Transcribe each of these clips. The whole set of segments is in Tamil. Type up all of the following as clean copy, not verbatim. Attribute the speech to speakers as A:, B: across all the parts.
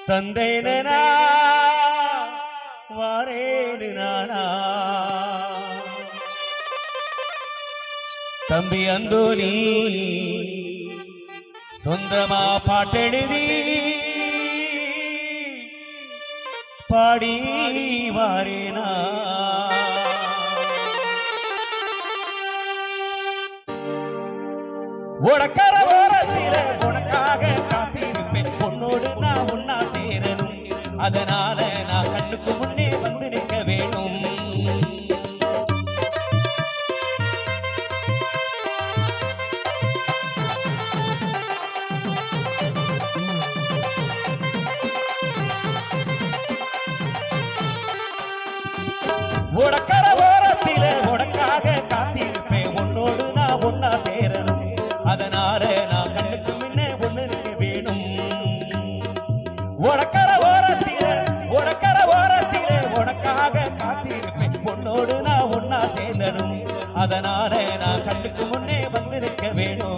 A: தந்தைனா வாரேடு நானா தம்பி அந்தோனி சொந்தமா பாட்டெழுதி பாடி வாரேனா உனக்கர ஓரத்தில உனக்காக காத்திருப்பேன் பொன்னோடு நான் ஒன்னா சேரணும் அதனால நான் கண்ணுக்கு முன்னே வந்து நிற்க வேணும் உனக்கர ஓரத்தில உனக்காக காத்திருப்பேன் உன்னோடு நான் ஒன்னா சேரணும் அதனால நான் கண்ணுக்கு முன்னே ஒண்ணு நிற்க வேணும் உனக்கர ஓரத்தில உனக்காக காத்திருப்பேன் பொன்னோடு நான் ஒன்னா சேர்ந்தனும் அதனால நான் கண்ணுக்கு முன்னே வந்து நிற்க வேணும்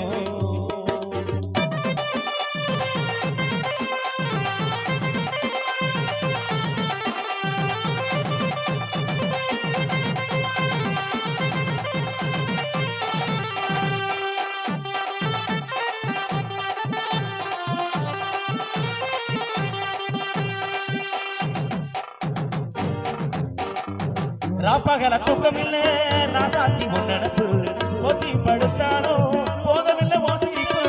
A: ராப்பகல தூக்கமில்ல ராசாத்தி முன்னடப்பு கொத்தி படுத்தானோ போதமில்ல மோசிரிப்பு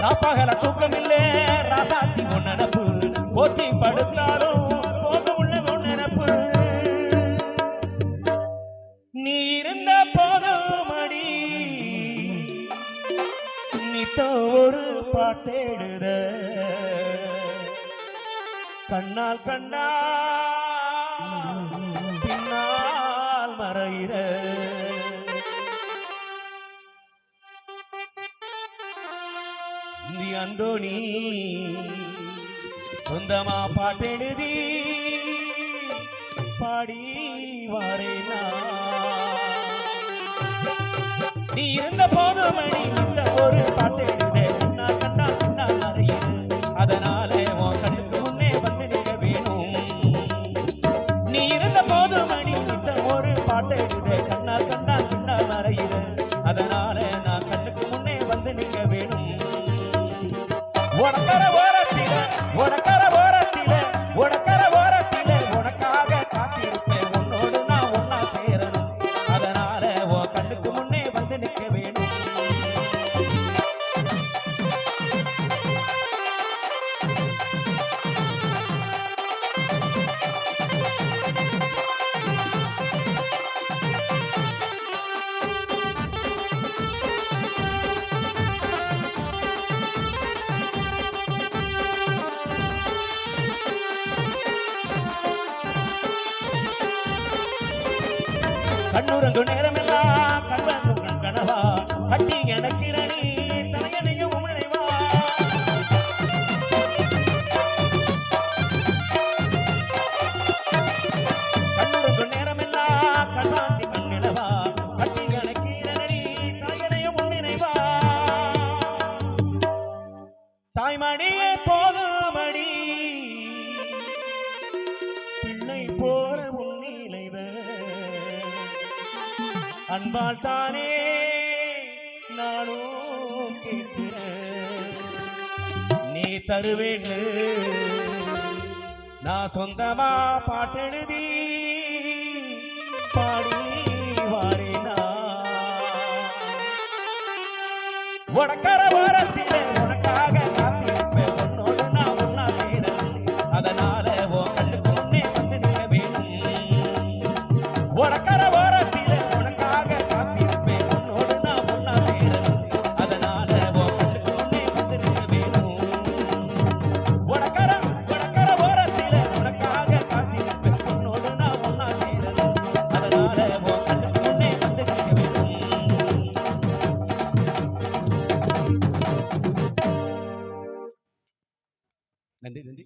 A: ராப்பகல தூக்கமில்ல ராசாத்தி முன்னடப்பு கொத்தி படுத்தானோ போதமுள்ள முன்னடப்பு நீ இருந்த போதுமடி நீத்தோ ஒரு பாட்டேடுத கண்ணால் கண்ணா பின்னால் மறையிற நீ அந்தோனி சொந்தமா பாட்டெழுதி பாடி வாரேனா நீ இருந்த போதுமணி இந்த ஒரு பாட்டெழுத கண்ணா கண்ணா பின்னால் மறையிற அதனால உன் கண்ணுக்கு முன்னே வந்து நிற்க வேணும் நீ இருந்த போது மணி இந்த ஒரு பாட்டை எழுத கண்ணா கண்ணா பின்னா மறையிற அதனால நான் கண்ணுக்கு முன்னே வந்து நிற்க வேணும் உனக்கர ஓரத்தில உனக்காக காத்திருப்பேன் உன்னோடு நான் ஒன்னா சேரணும் அதனால உன் கண்ணுக்கு முன்னே வந்து நிற்க வேணும் கண்ணுறங்கு நேரமெல்லாம் கண்வங்கும் கனவா கட்டி எனக்கிறனி தலையணையும் உமிழைவா கண்ணுறங்கு நேரமெல்லாம் கண்வாந்தி கண்ணிலவா கட்டி எனக்கிறனி தலையணையும் உமிழைவா தாய்மடியே போதுமடி பிள்ளை போற உன்னிலைவ அன்பால் தானே நானும் கேட்கிறேன் நீ தருவேன்னு நான் சொந்தமா பாட்டெழுதி பாடி வாரேனா உனக்கர ஓரத்திலே உனக்காக காத்திருப்பேன் உன்னோடு நான் ஒன்னா சேரணும் அதனால உன் கண்ணுக்கு முன்னே வந்து நிற்க வேணும் உனக்கர ஓரத்தில நன்றி நன்றி.